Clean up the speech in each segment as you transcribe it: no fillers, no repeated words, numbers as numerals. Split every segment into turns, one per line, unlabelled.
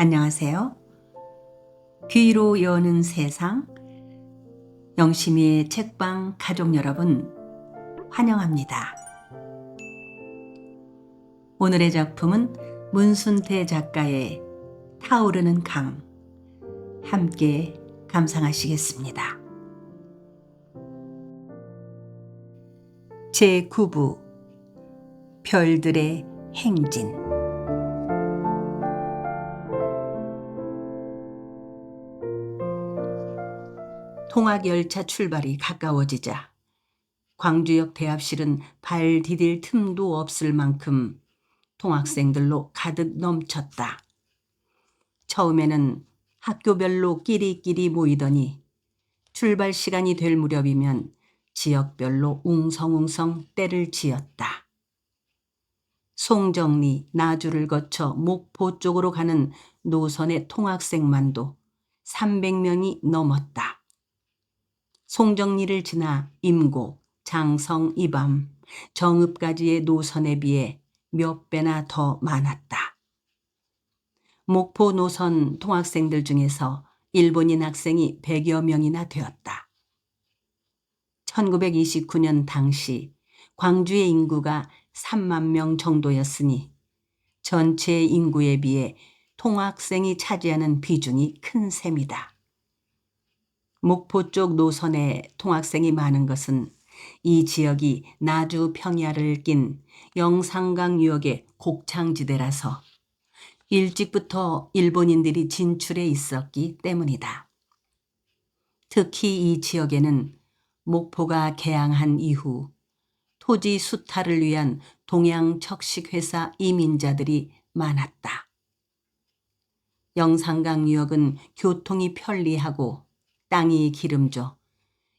안녕하세요. 귀로 여는 세상, 영심이의 책방 가족 여러분, 환영합니다. 오늘의 작품은 문순태 작가의 타오르는 강, 함께 감상하시겠습니다. 제9부 별들의 행진. 통학열차 출발이 가까워지자 광주역 대합실은 발 디딜 틈도 없을 만큼 통학생들로 가득 넘쳤다. 처음에는 학교별로 끼리끼리 모이더니 출발 시간이 될 무렵이면 지역별로 웅성웅성 때를 지었다. 송정리, 나주를 거쳐 목포 쪽으로 가는 노선의 통학생만도 300명이 넘었다. 송정리를 지나 임고, 장성, 이밤, 정읍까지의 노선에 비해 몇 배나 더 많았다. 목포 노선 통학생들 중에서 일본인 학생이 100여 명이나 되었다. 1929년 당시 광주의 인구가 3만 명 정도였으니 전체 인구에 비해 통학생이 차지하는 비중이 큰 셈이다. 목포 쪽 노선에 통학생이 많은 것은 이 지역이 나주 평야를 낀 영산강 유역의 곡창지대라서 일찍부터 일본인들이 진출해 있었기 때문이다. 특히 이 지역에는 목포가 개항한 이후 토지 수탈을 위한 동양 척식회사 이민자들이 많았다. 영산강 유역은 교통이 편리하고 땅이 기름져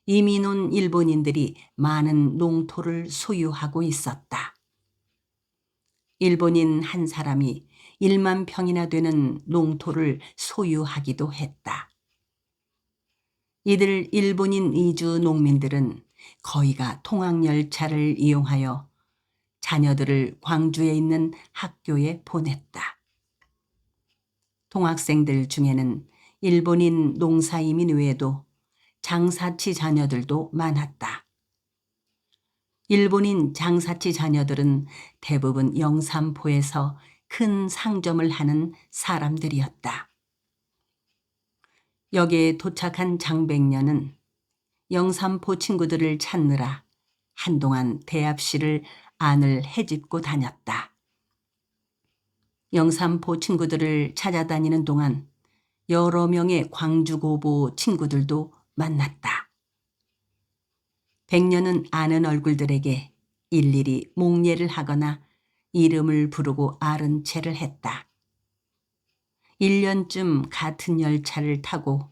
이민 온 일본인들이 많은 농토를 소유하고 있었다. 일본인 한 사람이 1만 평이나 되는 농토를 소유하기도 했다. 이들 일본인 이주 농민들은 거의가 통학열차를 이용하여 자녀들을 광주에 있는 학교에 보냈다. 통학생들 중에는 일본인 농사이민 외에도 장사치 자녀들도 많았다. 일본인 장사치 자녀들은 대부분 영산포에서 큰 상점을 하는 사람들이었다. 역에 도착한 장백년은 영산포 친구들을 찾느라 한동안 대합실을 안을 헤집고 다녔다. 영산포 친구들을 찾아다니는 동안 여러 명의 광주고보 친구들도 만났다. 백년은 아는 얼굴들에게 일일이 목례를 하거나 이름을 부르고 아른 체를 했다. 1년쯤 같은 열차를 타고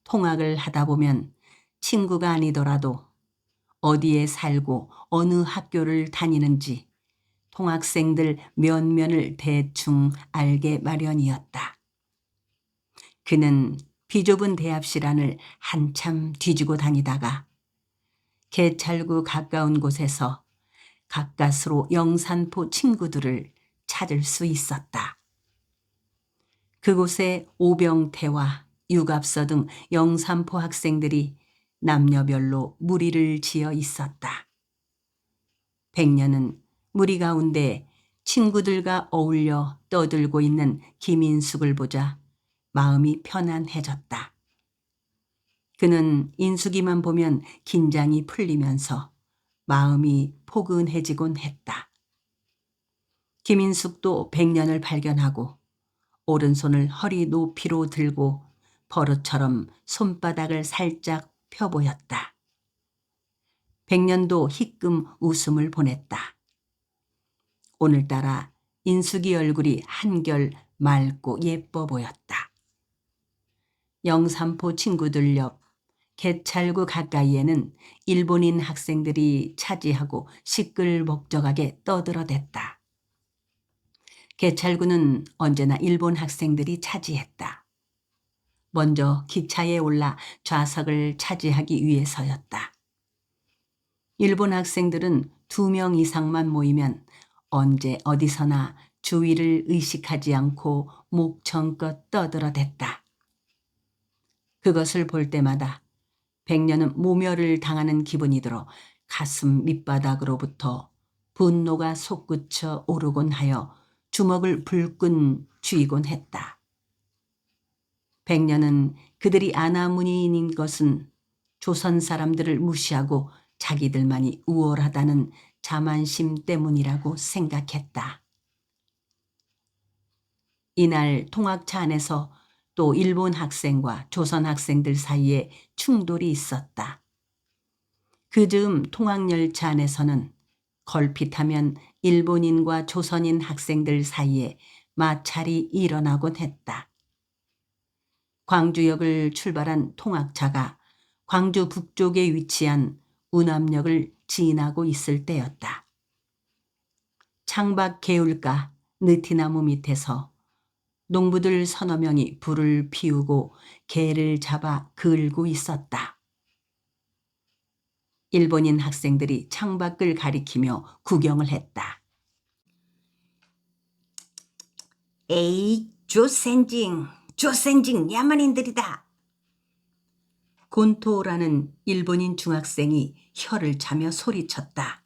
통학을 하다 보면 친구가 아니더라도 어디에 살고 어느 학교를 다니는지 통학생들 면면을 대충 알게 마련이었다. 그는 비좁은 대합실 안을 한참 뒤지고 다니다가 개찰구 가까운 곳에서 가까스로 영산포 친구들을 찾을 수 있었다. 그곳에 오병태와 유갑서 등 영산포 학생들이 남녀별로 무리를 지어 있었다. 백년은 무리 가운데 친구들과 어울려 떠들고 있는 김인숙을 보자 마음이 편안해졌다. 그는 인숙이만 보면 긴장이 풀리면서 마음이 포근해지곤 했다. 김인숙도 백년을 발견하고 오른손을 허리 높이로 들고 버릇처럼 손바닥을 살짝 펴보였다. 백년도 희끔 웃음을 보냈다. 오늘따라 인숙이 얼굴이 한결 맑고 예뻐 보였다. 영산포 친구들 옆 개찰구 가까이에는 일본인 학생들이 차지하고 시끌벅적하게 떠들어댔다. 개찰구는 언제나 일본 학생들이 차지했다. 먼저 기차에 올라 좌석을 차지하기 위해서였다. 일본 학생들은 2명 이상만 모이면 언제 어디서나 주위를 의식하지 않고 목청껏 떠들어댔다. 그것을 볼 때마다 백년은 모멸을 당하는 기분이 들어 가슴 밑바닥으로부터 분노가 솟구쳐 오르곤 하여 주먹을 불끈 쥐곤 했다. 백년은 그들이 아나무니인인 것은 조선 사람들을 무시하고 자기들만이 우월하다는 자만심 때문이라고 생각했다. 이날 통학차 안에서 또 일본 학생과 조선 학생들 사이에 충돌이 있었다. 그 즈음 통학열차 안에서는 걸핏하면 일본인과 조선인 학생들 사이에 마찰이 일어나곤 했다. 광주역을 출발한 통학차가 광주 북쪽에 위치한 운암역을 지나고 있을 때였다. 창밖 개울가 느티나무 밑에서 농부들 서너 명이 불을 피우고 개를 잡아 그을고 있었다. 일본인 학생들이 창밖을 가리키며 구경을 했다.
에이, 조센징 야만인들이다.
곤토라는 일본인 중학생이 혀를 차며 소리쳤다.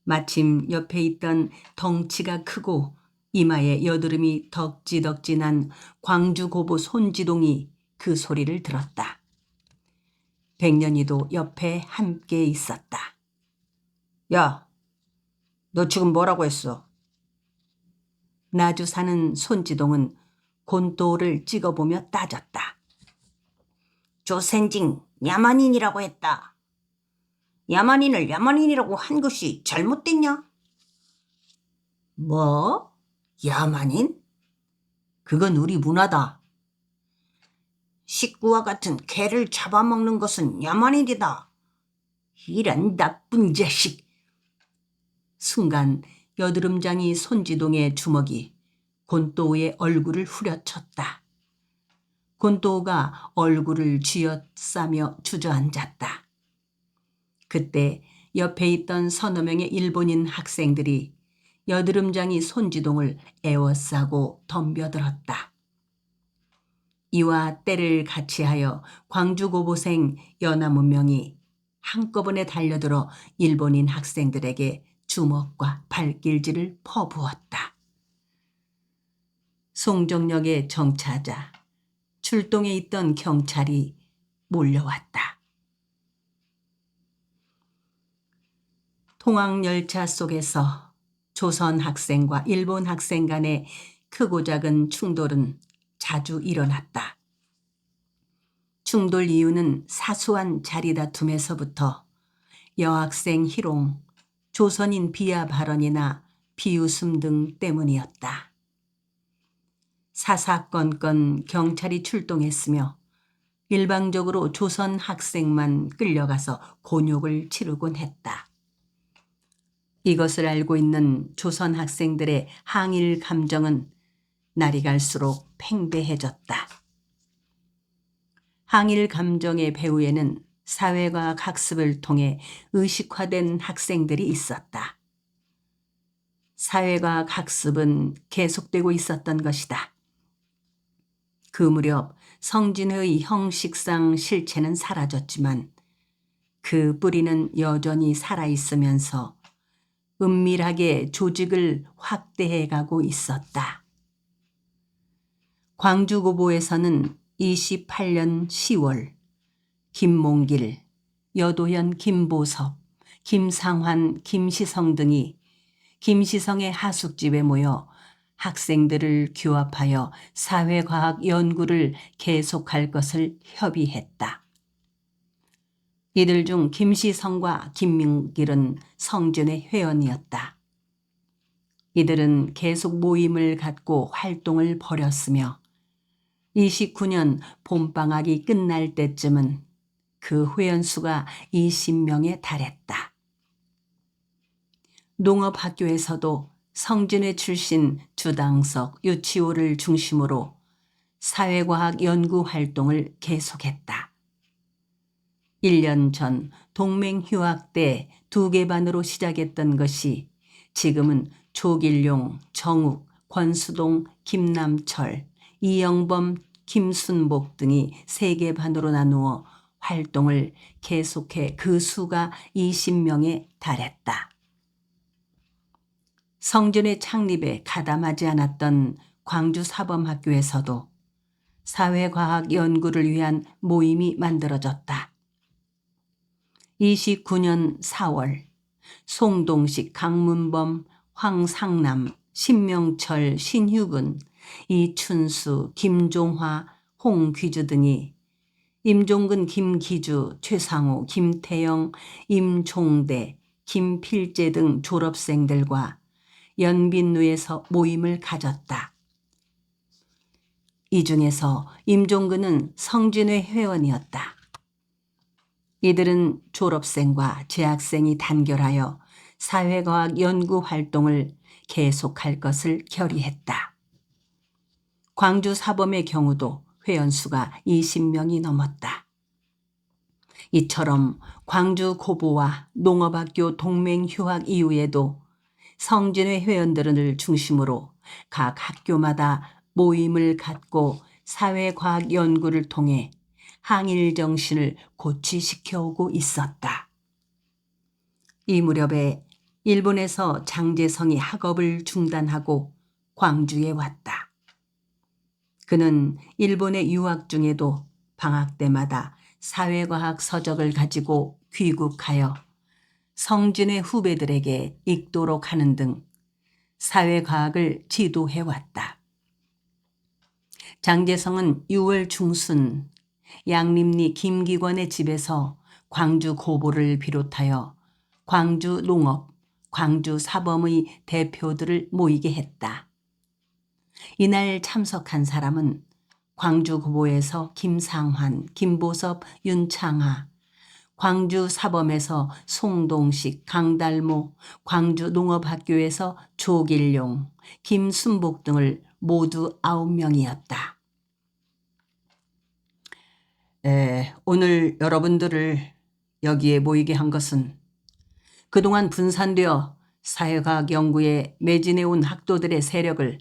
마침 옆에 있던 덩치가 크고 이마에 여드름이 덕지덕지 난 광주 고보 손지동이 그 소리를 들었다. 백년이도 옆에 함께 있었다.
야, 너 지금 뭐라고 했어?
나주 사는 손지동은 곤토를 찍어보며 따졌다.
조센징 야만인이라고 했다. 야만인을 야만인이라고 한 것이 잘못됐냐?
뭐?
야만인?
그건 우리 문화다.
식구와 같은 개를 잡아먹는 것은 야만인이다.
이런 나쁜 자식. 순간 여드름장이 손지동의 주먹이 곤도우의 얼굴을 후려쳤다. 곤도우가 얼굴을 쥐어싸며 주저앉았다. 그때 옆에 있던 서너 명의 일본인 학생들이 여드름장이 손지동을 에워싸고 덤벼들었다. 이와 때를 같이하여 광주고보생 여나무 명이 한꺼번에 달려들어 일본인 학생들에게 주먹과 발길질을 퍼부었다. 송정역에 정차하자 출동해 있던 경찰이 몰려왔다. 통학열차 속에서 조선 학생과 일본 학생 간의 크고 작은 충돌은 자주 일어났다. 충돌 이유는 사소한 자리 다툼에서부터 여학생 희롱, 조선인 비하 발언이나 비웃음 등 때문이었다. 사사건건 경찰이 출동했으며 일방적으로 조선 학생만 끌려가서 곤욕을 치르곤 했다. 이것을 알고 있는 조선 학생들의 항일 감정은 날이 갈수록 팽배해졌다. 항일 감정의 배후에는 사회과학 학습을 통해 의식화된 학생들이 있었다. 사회과학 학습은 계속되고 있었던 것이다. 그 무렵 성진의 형식상 실체는 사라졌지만 그 뿌리는 여전히 살아있으면서 은밀하게 조직을 확대해가고 있었다. 광주고보에서는 28년 10월 김몽길, 여도현 김보섭, 김상환, 김시성 등이 김시성의 하숙집에 모여 학생들을 규합하여 사회과학 연구를 계속할 것을 협의했다. 이들 중 김시성과 김민길은 성진의 회원이었다. 이들은 계속 모임을 갖고 활동을 벌였으며 29년 봄방학이 끝날 때쯤은 그 회원수가 20명에 달했다. 농업학교에서도 성진회 출신 주당석, 유치호를 중심으로 사회과학 연구 활동을 계속했다. 1년 전 동맹휴학 때 2개 반으로 시작했던 것이 지금은 조길용, 정욱, 권수동, 김남철, 이영범, 김순복 등이 세 개 반으로 나누어 활동을 계속해 그 수가 20명에 달했다. 성진의 창립에 가담하지 않았던 광주사범학교에서도 사회과학 연구를 위한 모임이 만들어졌다. 29년 4월 송동식, 강문범, 황상남, 신명철, 신휴근, 이춘수, 김종화, 홍귀주 등이 임종근, 김기주, 최상우, 김태영, 임종대, 김필재 등 졸업생들과 연빈루에서 모임을 가졌다. 이 중에서 임종근은 성진회 회원이었다. 이들은 졸업생과 재학생이 단결하여 사회과학 연구 활동을 계속할 것을 결의했다. 광주 사범의 경우도 회원수가 20명이 넘었다. 이처럼 광주 고보와 농업학교 동맹휴학 이후에도 성진회 회원들을 중심으로 각 학교마다 모임을 갖고 사회과학 연구를 통해 항일 정신을 고취시켜오고 있었다. 이 무렵에 일본에서 장제성이 학업을 중단하고 광주에 왔다. 그는 일본에 유학 중에도 방학 때마다 사회과학 서적을 가지고 귀국하여 성진의 후배들에게 읽도록 하는 등 사회과학을 지도해왔다. 장제성은 6월 중순 양림리 김기권의 집에서 광주 고보를 비롯하여 광주 농업, 광주 사범의 대표들을 모이게 했다. 이날 참석한 사람은 광주 고보에서 김상환, 김보섭, 윤창하, 광주 사범에서 송동식, 강달모, 광주 농업학교에서 조길용, 김순복 등을 모두 9명이었다. 오늘 여러분들을 여기에 모이게 한 것은 그동안 분산되어 사회과학 연구에 매진해온 학도들의 세력을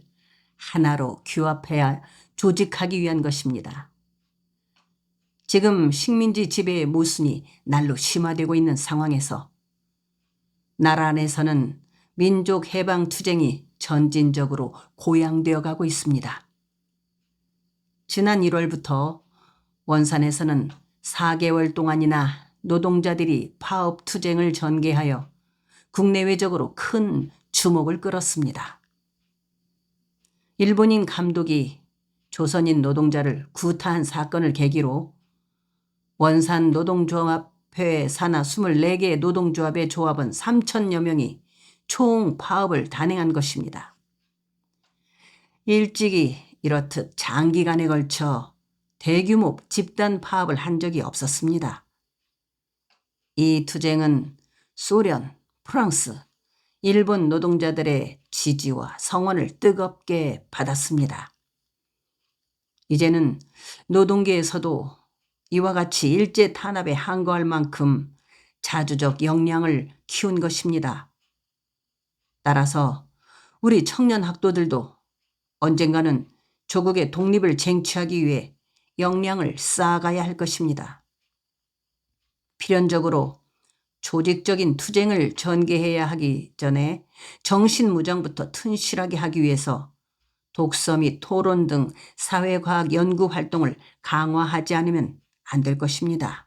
하나로 규합해야 조직하기 위한 것입니다. 지금 식민지 지배의 모순이 날로 심화되고 있는 상황에서 나라 안에서는 민족 해방 투쟁이 전진적으로 고양되어 가고 있습니다. 지난 1월부터 원산에서는 4개월 동안이나 노동자들이 파업 투쟁을 전개하여 국내외적으로 큰 주목을 끌었습니다. 일본인 감독이 조선인 노동자를 구타한 사건을 계기로 원산 노동조합회 산하 24개의 노동조합의 조합원 3천여 명이 총 파업을 단행한 것입니다. 일찍이 이렇듯 장기간에 걸쳐 대규모 집단 파업을 한 적이 없었습니다. 이 투쟁은 소련, 프랑스, 일본 노동자들의 지지와 성원을 뜨겁게 받았습니다. 이제는 노동계에서도 이와 같이 일제 탄압에 항거할 만큼 자주적 역량을 키운 것입니다. 따라서 우리 청년 학도들도 언젠가는 조국의 독립을 쟁취하기 위해 역량을 쌓아가야 할 것입니다. 필연적으로 조직적인 투쟁을 전개해야 하기 전에 정신무장부터 튼실하게 하기 위해서 독서 및 토론 등 사회과학 연구 활동을 강화하지 않으면 안 될 것입니다.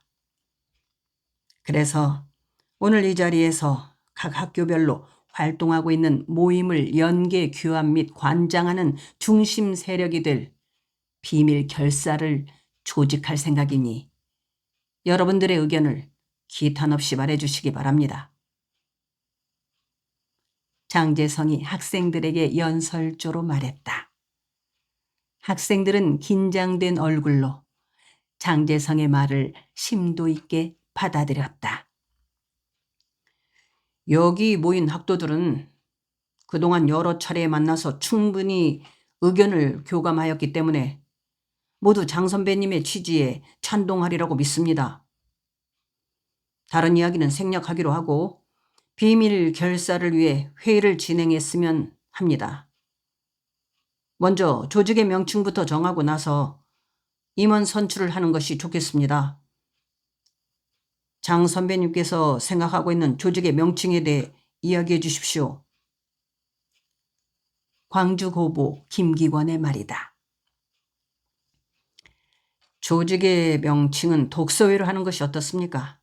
그래서 오늘 이 자리에서 각 학교별로 활동하고 있는 모임을 연계, 규합 및 관장하는 중심 세력이 될 비밀 결사를 조직할 생각이니 여러분들의 의견을 기탄 없이 말해주시기 바랍니다. 장제성이 학생들에게 연설조로 말했다. 학생들은 긴장된 얼굴로 장제성의 말을 심도 있게 받아들였다. 여기 모인 학도들은 그동안 여러 차례 만나서 충분히 의견을 교감하였기 때문에 모두 장 선배님의 취지에 찬동하리라고 믿습니다. 다른 이야기는 생략하기로 하고 비밀 결사를 위해 회의를 진행했으면 합니다. 먼저 조직의 명칭부터 정하고 나서 임원 선출을 하는 것이 좋겠습니다. 장 선배님께서 생각하고 있는 조직의 명칭에 대해 이야기해 주십시오. 광주고보 김기권의 말이다. 조직의 명칭은 독서회로 하는 것이 어떻습니까?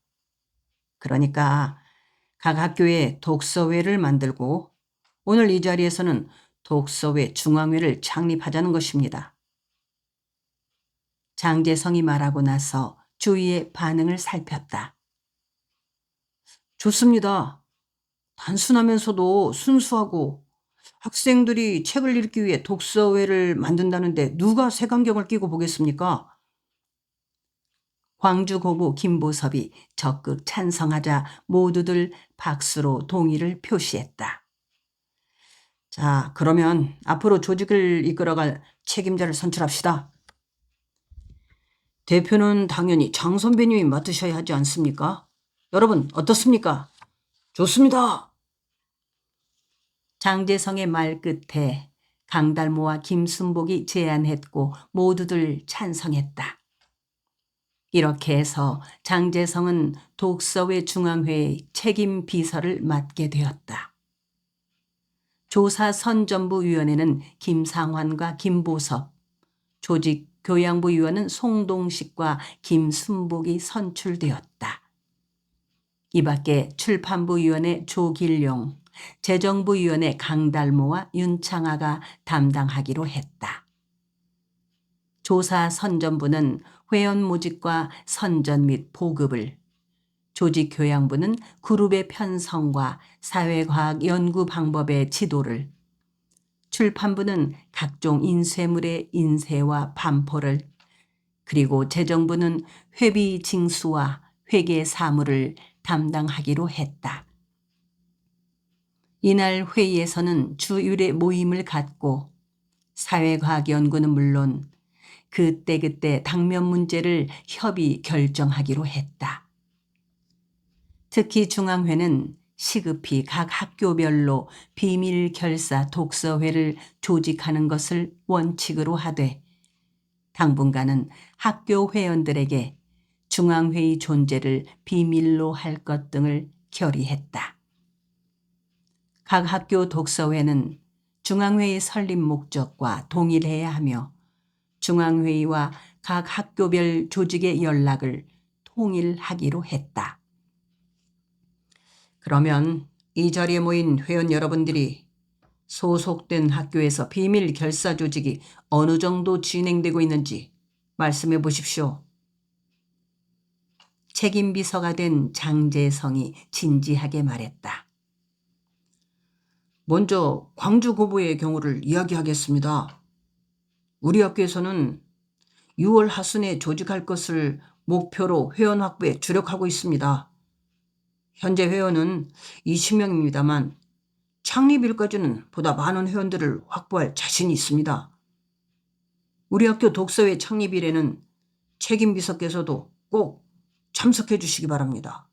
그러니까 각 학교에 독서회를 만들고 오늘 이 자리에서는 독서회 중앙회를 창립하자는 것입니다. 장재성이 말하고 나서 주위의 반응을 살폈다. 좋습니다. 단순하면서도 순수하고 학생들이 책을 읽기 위해 독서회를 만든다는데 누가 색안경을 끼고 보겠습니까? 광주고보 김보섭이 적극 찬성하자 모두들 박수로 동의를 표시했다. 자, 그러면 앞으로 조직을 이끌어갈 책임자를 선출합시다. 대표는 당연히 장 선배님이 맡으셔야 하지 않습니까? 여러분 어떻습니까? 좋습니다. 장재성의 말 끝에 강달모와 김순복이 제안했고 모두들 찬성했다. 이렇게 해서 장재성은 독서회 중앙회의 책임 비서를 맡게 되었다. 조사선전부위원회는 김상환과 김보섭, 조직교양부위원은 송동식과 김순복이 선출되었다. 이 밖에 출판부위원회 조길용, 재정부위원회 강달모와 윤창아가 담당하기로 했다. 조사선전부는 회원 모집과 선전 및 보급을, 조직교양부는 그룹의 편성과 사회과학 연구 방법의 지도를, 출판부는 각종 인쇄물의 인쇄와 반포를, 그리고 재정부는 회비 징수와 회계 사무를 담당하기로 했다. 이날 회의에서는 주일에 모임을 갖고 사회과학연구는 물론 그때그때 당면 문제를 협의 결정하기로 했다. 특히 중앙회는 시급히 각 학교별로 비밀 결사 독서회를 조직하는 것을 원칙으로 하되 당분간은 학교 회원들에게 중앙회의 존재를 비밀로 할 것 등을 결의했다. 각 학교 독서회는 중앙회의 설립 목적과 동일해야 하며 중앙회의와 각 학교별 조직의 연락을 통일하기로 했다. 그러면 이 자리에 모인 회원 여러분들이 소속된 학교에서 비밀 결사 조직이 어느 정도 진행되고 있는지 말씀해 보십시오. 책임비서가 된 장재성이 진지하게 말했다. 먼저 광주고보의 경우를 이야기하겠습니다. 우리 학교에서는 6월 하순에 조직할 것을 목표로 회원 확보에 주력하고 있습니다. 현재 회원은 20명입니다만 창립일까지는 보다 많은 회원들을 확보할 자신이 있습니다. 우리 학교 독서회 창립일에는 책임비서께서도 꼭 참석해 주시기 바랍니다.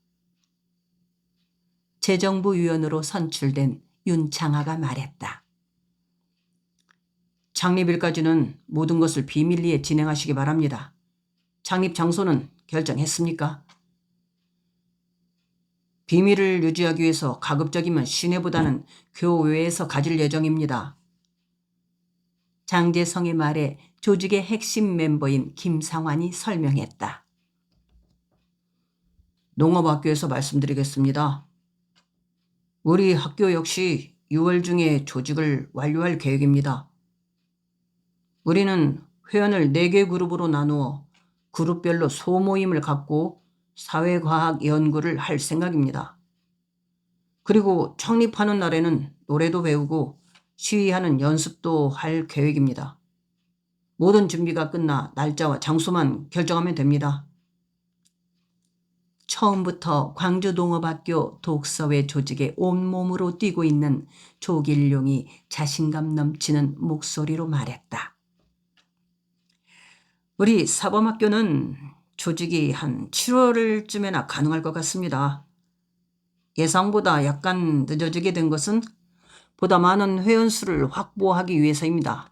재정부 위원으로 선출된 윤창아가 말했다. 창립일까지는 모든 것을 비밀리에 진행하시기 바랍니다. 창립 장소는 결정했습니까? 비밀을 유지하기 위해서 가급적이면 시내보다는 교외에서 가질 예정입니다. 장재성의 말에 조직의 핵심 멤버인 김상환이 설명했다. 농업학교에서 말씀드리겠습니다. 우리 학교 역시 6월 중에 조직을 완료할 계획입니다. 우리는 회원을 4개 그룹으로 나누어 그룹별로 소모임을 갖고 사회과학 연구를 할 생각입니다. 그리고 창립하는 날에는 노래도 배우고 시위하는 연습도 할 계획입니다. 모든 준비가 끝나 날짜와 장소만 결정하면 됩니다. 처음부터 광주농업학교 독서회 조직에 온몸으로 뛰고 있는 조길용이 자신감 넘치는 목소리로 말했다. 우리 사범학교는 조직이 한 7월쯤에나 가능할 것 같습니다.
예상보다 약간 늦어지게 된 것은 보다 많은 회원수를 확보하기 위해서입니다.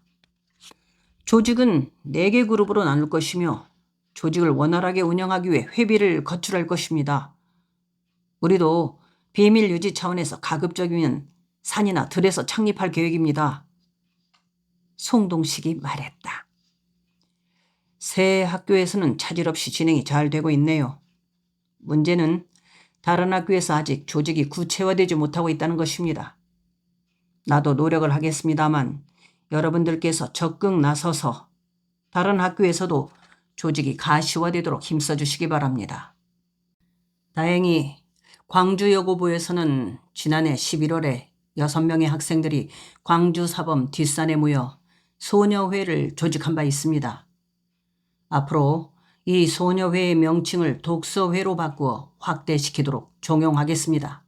조직은 4개 그룹으로 나눌 것이며 조직을 원활하게 운영하기 위해 회비를 거출할 것입니다. 우리도 비밀 유지 차원에서 가급적이면 산이나 들에서 창립할 계획입니다.
송동식이 말했다.
새 학교에서는 차질 없이 진행이 잘 되고 있네요. 문제는 다른 학교에서 아직 조직이 구체화되지 못하고 있다는 것입니다. 나도 노력을 하겠습니다만 여러분들께서 적극 나서서 다른 학교에서도 조직이 가시화되도록 힘써주시기 바랍니다. 다행히 광주여고부에서는 지난해 11월에 6명의 학생들이 광주사범 뒷산에 모여 소녀회를 조직한 바 있습니다. 앞으로 이 소녀회의 명칭을 독서회로 바꾸어 확대시키도록 종용하겠습니다.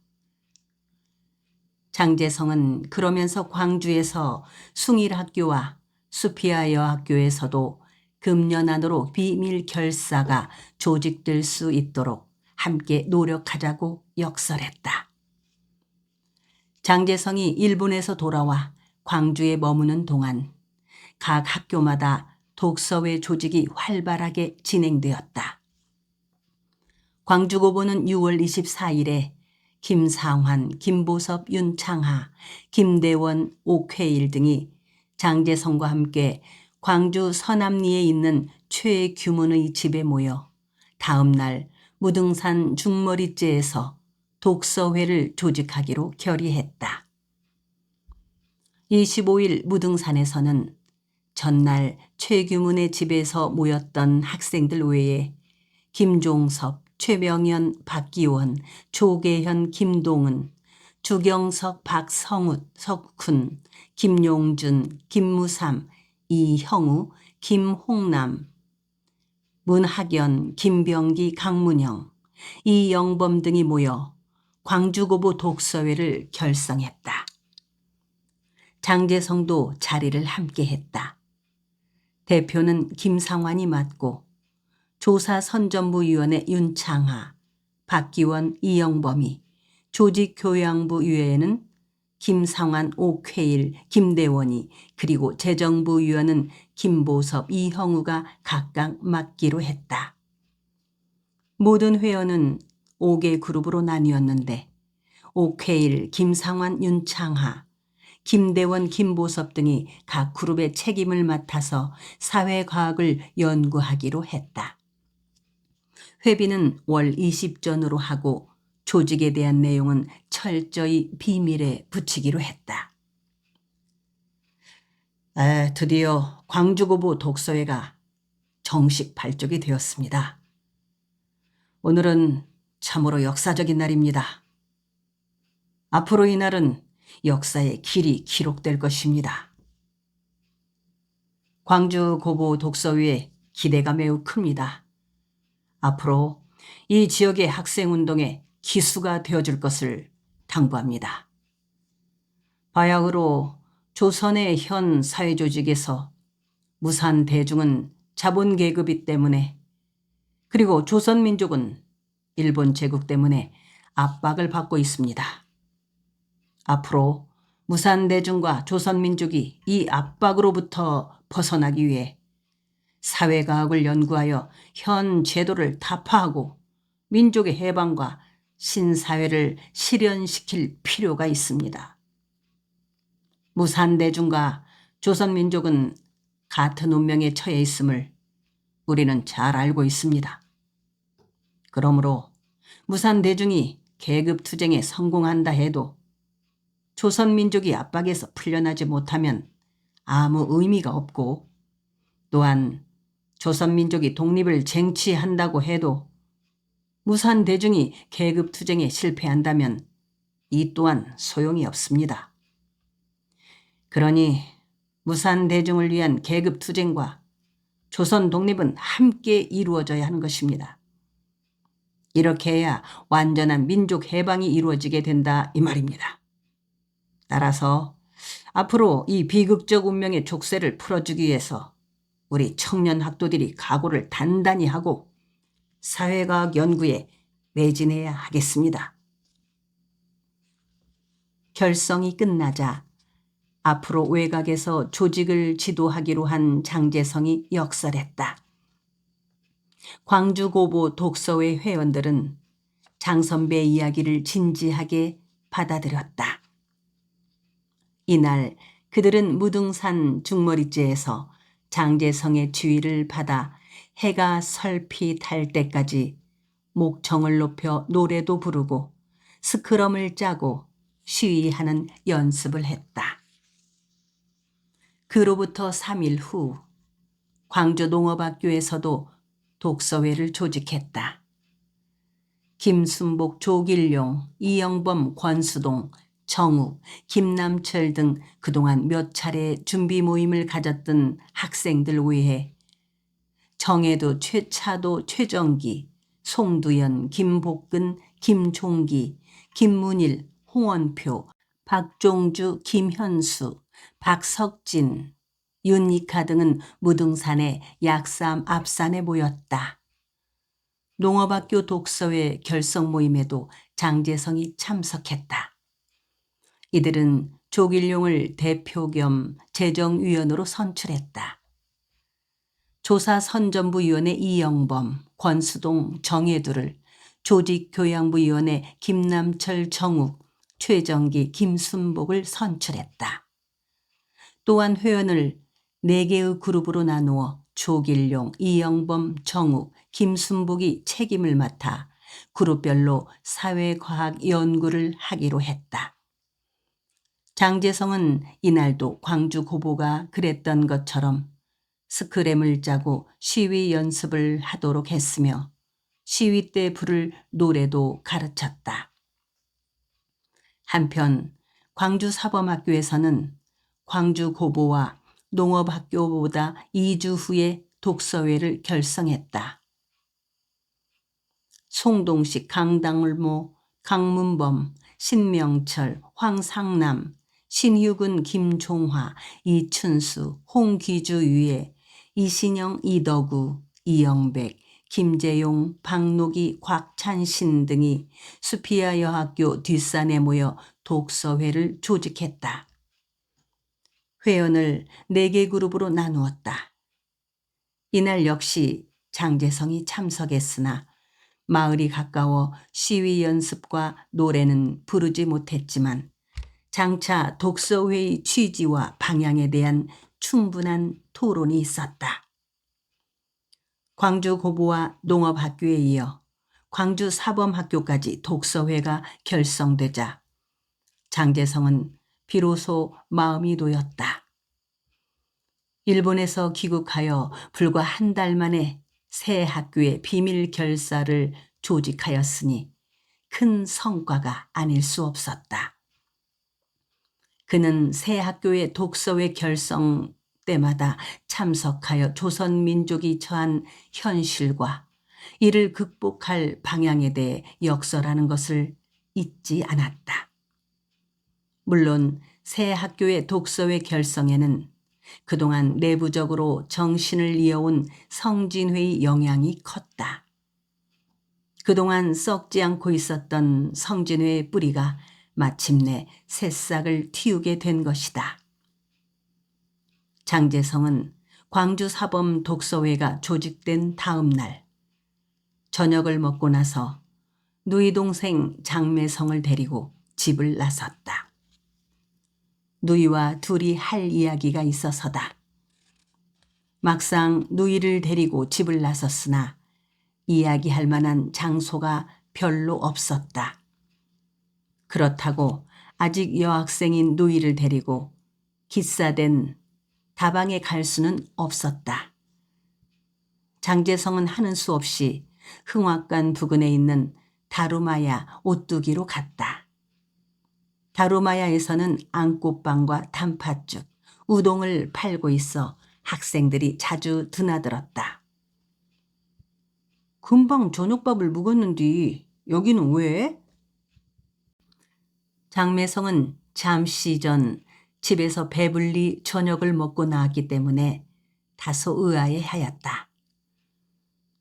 장재성은 그러면서 광주에서 숭일학교와 수피아 여학교에서도 금년 안으로 비밀 결사가 조직될 수 있도록 함께 노력하자고 역설했다. 장재성이 일본에서 돌아와 광주에 머무는 동안 각 학교마다 독서회 조직이 활발하게 진행되었다. 광주고보는 6월 24일에 김상환, 김보섭, 윤창하, 김대원, 옥회일 등이 장재성과 함께 광주 서남리에 있는 최규문의 집에 모여 다음 날 무등산 중머리째에서 독서회를 조직하기로 결의했다. 25일 무등산에서는 전날 최규문의 집에서 모였던 학생들 외에 김종섭, 최명현, 박기원, 조계현, 김동은, 주경석, 박성웃, 석훈, 김용준, 김무삼, 이형우, 김홍남, 문학연, 김병기, 강문영, 이영범 등이 모여 광주고보 독서회를 결성했다. 장재성도 자리를 함께했다. 대표는 김상환이 맡고 조사선전부위원회 윤창하, 박기원, 이영범이, 조직교양부 위원회는 김상환, 옥회일, 김대원이, 그리고 재정부위원은 김보섭, 이형우가 각각 맡기로 했다. 모든 회원은 5개 그룹으로 나뉘었는데 옥회일, 김상환, 윤창하, 김대원, 김보섭 등이 각 그룹의 책임을 맡아서 사회과학을 연구하기로 했다. 회비는 월 20전으로 하고 조직에 대한 내용은 철저히 비밀에 붙이기로 했다. 드디어 광주고보 독서회가 정식 발족이 되었습니다. 오늘은 참으로 역사적인 날입니다. 앞으로 이 날은 역사의 길이 기록될 것입니다. 광주고보 독서회의 기대가 매우 큽니다. 앞으로 이 지역의 학생운동의 기수가 되어줄 것을 당부합니다. 바야흐로 조선의 현 사회조직에서 무산대중은 자본계급이 때문에 그리고 조선민족은 일본 제국 때문에 압박을 받고 있습니다. 앞으로 무산대중과 조선민족이 이 압박으로부터 벗어나기 위해 사회과학을 연구하여 현 제도를 타파하고 민족의 해방과 신사회를 실현시킬 필요가 있습니다. 무산대중과 조선민족은 같은 운명에 처해 있음을 우리는 잘 알고 있습니다. 그러므로 무산대중이 계급투쟁에 성공한다 해도 조선민족이 압박에서 풀려나지 못하면 아무 의미가 없고 또한 조선민족이 독립을 쟁취한다고 해도 무산대중이 계급투쟁에 실패한다면 이 또한 소용이 없습니다. 그러니 무산대중을 위한 계급투쟁과 조선 독립은 함께 이루어져야 하는 것입니다. 이렇게 해야 완전한 민족 해방이 이루어지게 된다 이 말입니다. 따라서 앞으로 이 비극적 운명의 족쇄를 풀어주기 위해서 우리 청년 학도들이 각오를 단단히 하고 사회과학 연구에 매진해야 하겠습니다. 결성이 끝나자 앞으로 외곽에서 조직을 지도하기로 한 장제성이 역설했다. 광주고보 독서회 회원들은 장 선배 이야기를 진지하게 받아들였다. 이날 그들은 무등산 중머리째에서 장제성의 지휘를 받아 해가 설핏할 때까지 목청을 높여 노래도 부르고 스크럼을 짜고 시위하는 연습을 했다. 그로부터 3일 후 광주 농업학교에서도 독서회를 조직했다. 김순복, 조길용, 이영범, 권수동, 정욱, 김남철 등 그동안 몇 차례 준비 모임을 가졌던 학생들 외에 정혜도, 최차도, 최정기, 송두연, 김복근, 김종기, 김문일, 홍원표, 박종주, 김현수, 박석진, 윤이카 등은 무등산의 약삼 앞산에 모였다. 농업학교 독서회 결성 모임에도 장제성이 참석했다. 이들은 조길용을 대표 겸 재정위원으로 선출했다. 조사선전부위원회 이영범, 권수동, 정혜두를 조직교양부위원회 김남철, 정욱, 최정기, 김순복을 선출했다. 또한 회원을 4개의 그룹으로 나누어 조길용, 이영범, 정욱, 김순복이 책임을 맡아 그룹별로 사회과학 연구를 하기로 했다. 장제성은 이날도 광주 고보가 그랬던 것처럼 스크램을 짜고 시위 연습을 하도록 했으며 시위 때 부를 노래도 가르쳤다. 한편 광주 사범학교에서는 광주 고보와 농업학교보다 2주 후에 독서회를 결성했다. 송동식, 강당울모, 강문범, 신명철, 황상남, 신휴근, 김종화, 이춘수, 홍기주, 유예, 이신영, 이덕우, 이영백, 김재용, 박노기, 곽찬신 등이 수피아 여학교 뒷산에 모여 독서회를 조직했다. 회원을 4개 그룹으로 나누었다. 이날 역시 장제성이 참석했으나 마을이 가까워 시위 연습과 노래는 부르지 못했지만 장차 독서회의 취지와 방향에 대한 충분한 토론이 있었다. 광주 고보와 농업학교에 이어 광주 사범학교까지 독서회가 결성되자 장제성은 비로소 마음이 놓였다. 일본에서 귀국하여 불과 한 달 만에 새 학교의 비밀 결사를 조직하였으니 큰 성과가 아닐 수 없었다. 그는 새 학교의 독서회 결성 때마다 참석하여 조선민족이 처한 현실과 이를 극복할 방향에 대해 역설하는 것을 잊지 않았다. 물론 새 학교의 독서회 결성에는 그동안 내부적으로 정신을 이어온 성진회의 영향이 컸다. 그동안 썩지 않고 있었던 성진회의 뿌리가 마침내 새싹을 틔우게 된 것이다. 장제성은 광주 사범 독서회가 조직된 다음 날 저녁을 먹고 나서 누이 동생 장매성을 데리고 집을 나섰다. 누이와 둘이 할 이야기가 있어서다. 막상 누이를 데리고 집을 나섰으나 이야기할 만한 장소가 별로 없었다. 그렇다고 아직 여학생인 누이를 데리고 기싸된 다방에 갈 수는 없었다. 장제성은 하는 수 없이 흥악관 부근에 있는 다루마야 오뚜기로 갔다. 다루마야에서는 앙꽃빵과 단팥죽, 우동을 팔고 있어 학생들이 자주 드나들었다. 금방 저녁밥을 묵었는데 여기는 왜? 장매성은 잠시 전 집에서 배불리 저녁을 먹고 나왔기 때문에 다소 의아해하였다.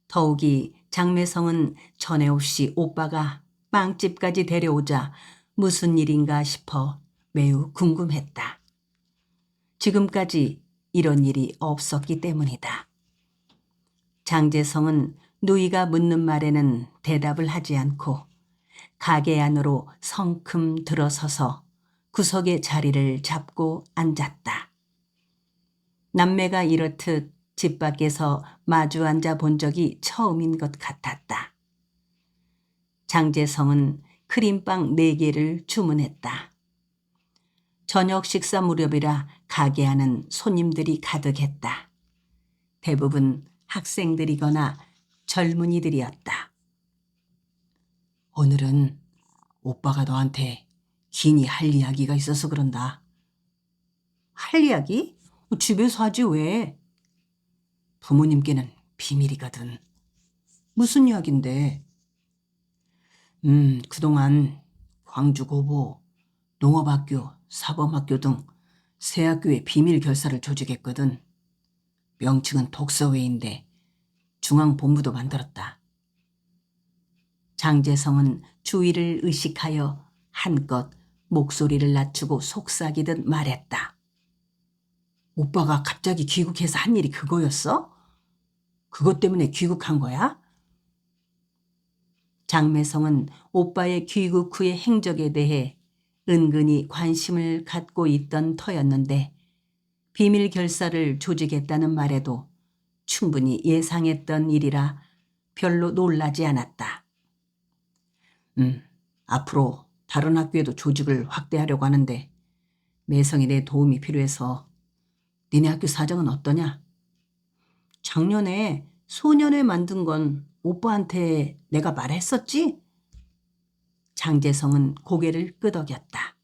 더욱이 장매성은 전에 없이 오빠가 빵집까지 데려오자 무슨 일인가 싶어 매우 궁금했다. 지금까지 이런 일이 없었기 때문이다. 장재성은 누이가 묻는 말에는 대답을 하지 않고 가게 안으로 성큼 들어서서 구석에 자리를 잡고 앉았다. 남매가 이렇듯 집 밖에서 마주 앉아 본 적이 처음인 것 같았다. 장재성은 크림빵 4개를 주문했다. 저녁 식사 무렵이라 가게 안은 손님들이 가득했다. 대부분 학생들이거나 젊은이들이었다. 오늘은 오빠가 너한테 긴히 할 이야기가 있어서 그런다. 할 이야기? 집에서 하지 왜? 부모님께는 비밀이거든. 무슨 이야기인데? 그동안 광주고보, 농업학교, 사범학교 등 세 학교에 비밀 결사를 조직했거든. 명칭은 독서회인데 중앙본부도 만들었다. 장재성은 주위를 의식하여 한껏 목소리를 낮추고 속삭이듯 말했다. 오빠가 갑자기 귀국해서 한 일이 그거였어? 그것 때문에 귀국한 거야? 장매성은 오빠의 귀국 후의 행적에 대해 은근히 관심을 갖고 있던 터였는데 비밀 결사를 조직했다는 말에도 충분히 예상했던 일이라 별로 놀라지 않았다. 앞으로 다른 학교에도 조직을 확대하려고 하는데 매성이 내 도움이 필요해서 니네 학교 사정은 어떠냐? 작년에 소년회 만든 건 오빠한테 내가 말했었지? 장재성은 고개를 끄덕였다.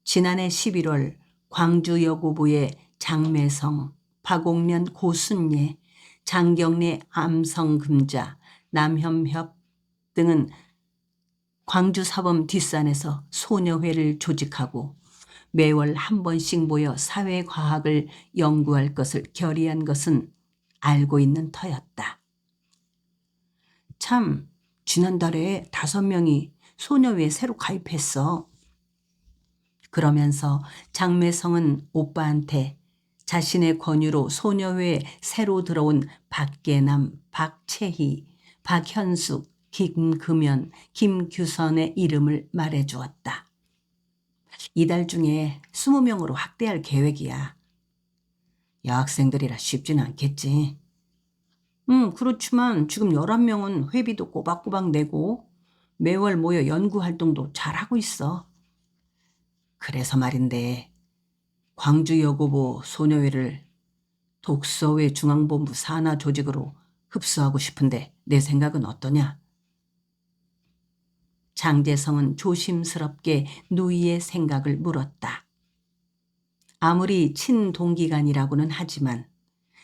지난해 11월 광주여고부의 장매성, 박옥련 고순예, 장경래 암성금자, 남현협 등은 광주사범 뒷산에서 소녀회를 조직하고 매월 한 번씩 모여 사회과학을 연구할 것을 결의한 것은 알고 있는 터였다. 참, 지난달에 5명이 소녀회에 새로 가입했어. 그러면서 장매성은 오빠한테 자신의 권유로 소녀회에 새로 들어온 박계남, 박채희, 박현숙, 김금연, 김규선의 이름을 말해주었다. 이달 중에 20명으로 확대할 계획이야. 여학생들이라 쉽지는 않겠지. 그렇지만 지금 11명은 회비도 꼬박꼬박 내고 매월 모여 연구활동도 잘하고 있어. 그래서 말인데 광주여고부 소녀회를 독서회 중앙본부 산하 조직으로 흡수하고 싶은데 내 생각은 어떠냐? 장재성은 조심스럽게 누이의 생각을 물었다. 아무리 친동기간이라고는 하지만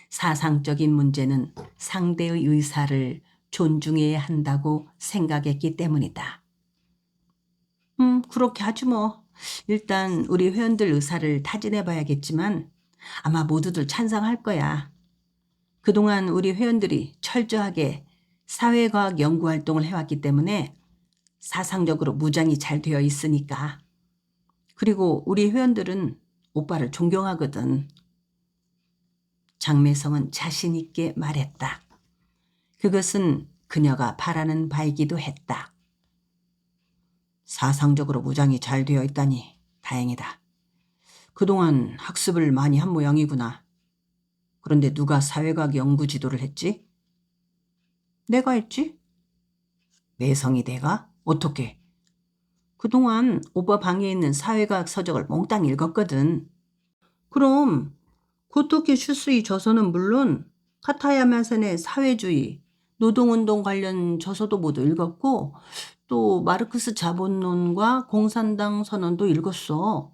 사상적인 문제는 상대의 의사를 존중해야 한다고 생각했기 때문이다. 그렇게 하지 뭐. 일단 우리 회원들 의사를 타진해 봐야겠지만 아마 모두들 찬성할 거야. 그동안 우리 회원들이 철저하게 사회과학 연구활동을 해왔기 때문에 사상적으로 무장이 잘 되어 있으니까. 그리고 우리 회원들은 오빠를 존경하거든. 장매성은 자신 있게 말했다. 그것은 그녀가 바라는 바이기도 했다. 사상적으로 무장이 잘 되어 있다니 다행이다. 그동안 학습을 많이 한 모양이구나. 그런데 누가 사회과학 연구 지도를 했지? 내가 했지? 매성이 내가? 어떻게? 그동안 오빠 방에 있는 사회과학 서적을 몽땅 읽었거든. 그럼 고토키 슈스이 저서는 물론 카타야마산의 사회주의, 노동운동 관련 저서도 모두 읽었고 또 마르크스 자본론과 공산당 선언도 읽었어.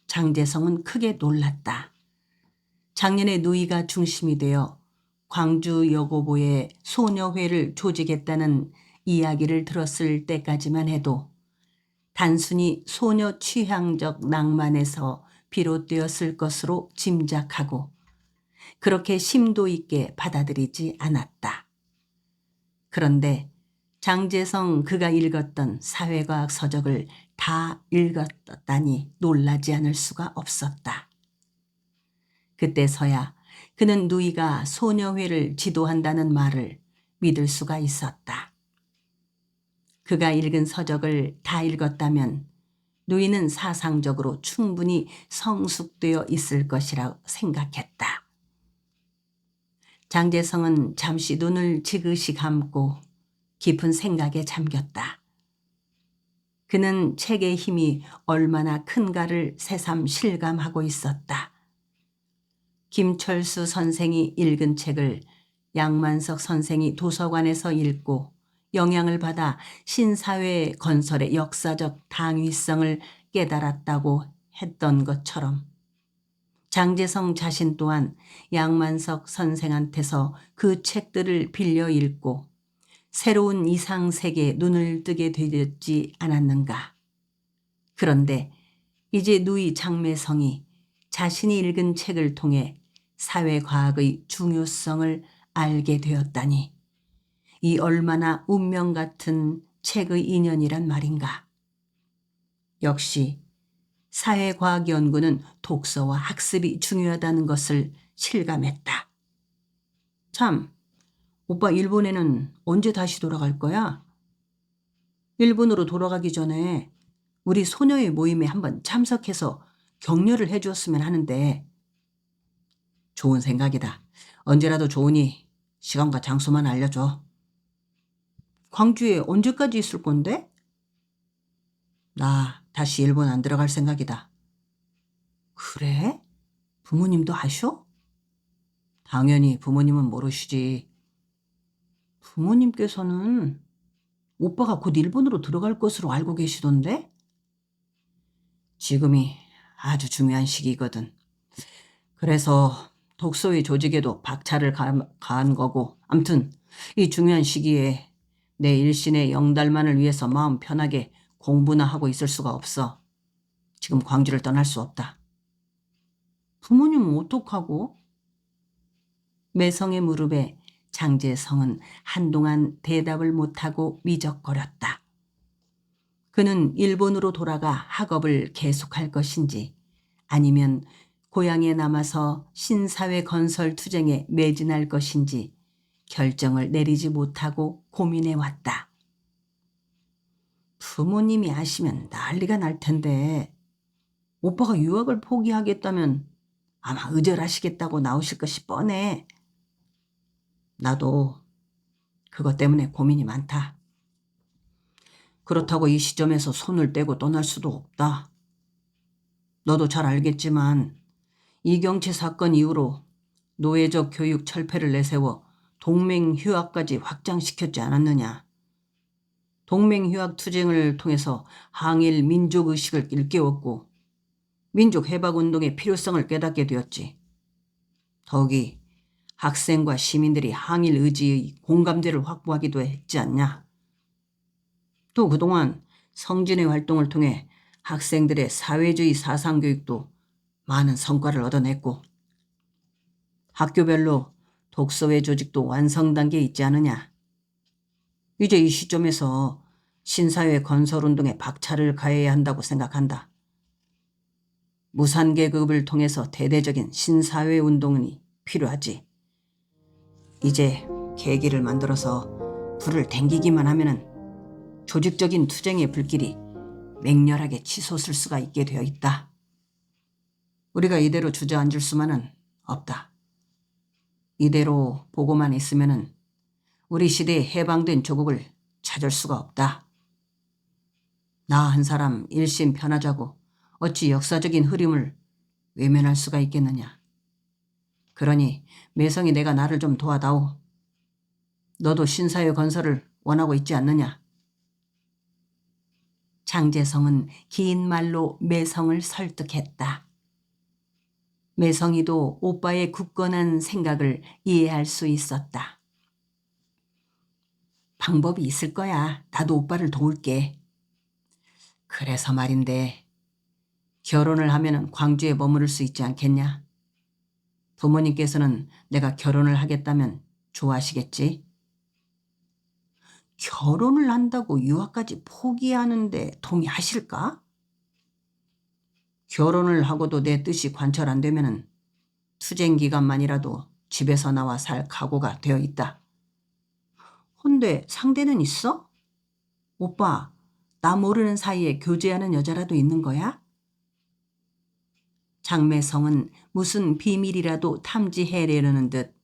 장재성은 크게 놀랐다. 작년에 누이가 중심이 되어 광주여고부의 소녀회를 조직했다는 이야기를 들었을 때까지만 해도 단순히 소녀 취향적 낭만에서 비롯되었을 것으로 짐작하고 그렇게 심도 있게 받아들이지 않았다. 그런데 장제성 그가 읽었던 사회과학 서적을 다 읽었다니 놀라지 않을 수가 없었다. 그때서야 그는 누이가 소녀회를 지도한다는 말을 믿을 수가 있었다. 그가 읽은 서적을 다 읽었다면 누이는 사상적으로 충분히 성숙되어 있을 것이라 생각했다. 장제성은 잠시 눈을 지그시 감고 깊은 생각에 잠겼다. 그는 책의 힘이 얼마나 큰가를 새삼 실감하고 있었다. 김철수 선생이 읽은 책을 양만석 선생이 도서관에서 읽고 영향을 받아 신사회 건설의 역사적 당위성을 깨달았다고 했던 것처럼 장제성 자신 또한 양만석 선생한테서 그 책들을 빌려 읽고 새로운 이상세계에 눈을 뜨게 되었지 않았는가. 그런데 이제 누이 장매성이 자신이 읽은 책을 통해 사회과학의 중요성을 알게 되었다니 이 얼마나 운명 같은 책의 인연이란 말인가. 역시 사회과학 연구는 독서와 학습이 중요하다는 것을 실감했다. 참, 오빠 일본에는 언제 다시 돌아갈 거야? 일본으로 돌아가기 전에 우리 소녀의 모임에 한번 참석해서 격려를 해주었으면 하는데. 좋은 생각이다. 언제라도 좋으니 시간과 장소만 알려줘. 광주에 언제까지 있을 건데? 나 다시 일본 안 들어갈 생각이다. 그래? 부모님도 아셔? 당연히 부모님은 모르시지. 부모님께서는 오빠가 곧 일본으로 들어갈 것으로 알고 계시던데? 지금이 아주 중요한 시기거든. 그래서 독서회 조직에도 박차를 가한 거고, 암튼 이 중요한 시기에 내 일신의 영달만을 위해서 마음 편하게 공부나 하고 있을 수가 없어. 지금 광주를 떠날 수 없다. 부모님은 어떡하고? 매성의 무릎에 장제성은 한동안 대답을 못하고 미적거렸다. 그는 일본으로 돌아가 학업을 계속할 것인지 아니면 고향에 남아서 신사회 건설 투쟁에 매진할 것인지 결정을 내리지 못하고 고민해 왔다. 부모님이 아시면 난리가 날 텐데 오빠가 유학을 포기하겠다면 아마 의절하시겠다고 나오실 것이 뻔해. 나도 그것 때문에 고민이 많다. 그렇다고 이 시점에서 손을 떼고 떠날 수도 없다. 너도 잘 알겠지만 이경채 사건 이후로 노예적 교육 철폐를 내세워 동맹휴학까지 확장시켰지 않았느냐. 동맹휴학 투쟁을 통해서 항일 민족의식을 일깨웠고 민족해방운동의 필요성을 깨닫게 되었지. 더욱이 학생과 시민들이 항일 의지의 공감대를 확보하기도 했지 않냐. 또 그동안 성진의 활동을 통해 학생들의 사회주의 사상교육도 많은 성과를 얻어냈고 학교별로 독서회 조직도 완성 단계에 있지 않으냐. 이제 이 시점에서 신사회 건설운동에 박차를 가해야 한다고 생각한다. 무산계급을 통해서 대대적인 신사회 운동이 필요하지. 이제 계기를 만들어서 불을 댕기기만 하면은 조직적인 투쟁의 불길이 맹렬하게 치솟을 수가 있게 되어 있다. 우리가 이대로 주저앉을 수만은 없다. 이대로 보고만 있으면은 우리 시대에 해방된 조국을 찾을 수가 없다. 나 한 사람 일심 편하자고 어찌 역사적인 흐름을 외면할 수가 있겠느냐. 그러니 매성이 내가 나를 좀 도와다오. 너도 신사회 건설을 원하고 있지 않느냐. 장제성은 긴 말로 매성을 설득했다. 매성이도 오빠의 굳건한 생각을 이해할 수 있었다. 방법이 있을 거야. 나도 오빠를 도울게. 그래서 말인데 결혼을 하면 광주에 머무를 수 있지 않겠냐? 부모님께서는 내가 결혼을 하겠다면 좋아하시겠지?
결혼을 한다고 유학까지 포기하는데 동의하실까? 결혼을 하고도 내 뜻이 관철 안 되면은 투쟁 기간만이라도 집에서 나와 살 각오가 되어 있다. 헌데 상대는 있어? 오빠, 나 모르는 사이에 교제하는 여자라도 있는 거야? 장매성은 무슨 비밀이라도 탐지해내려는 듯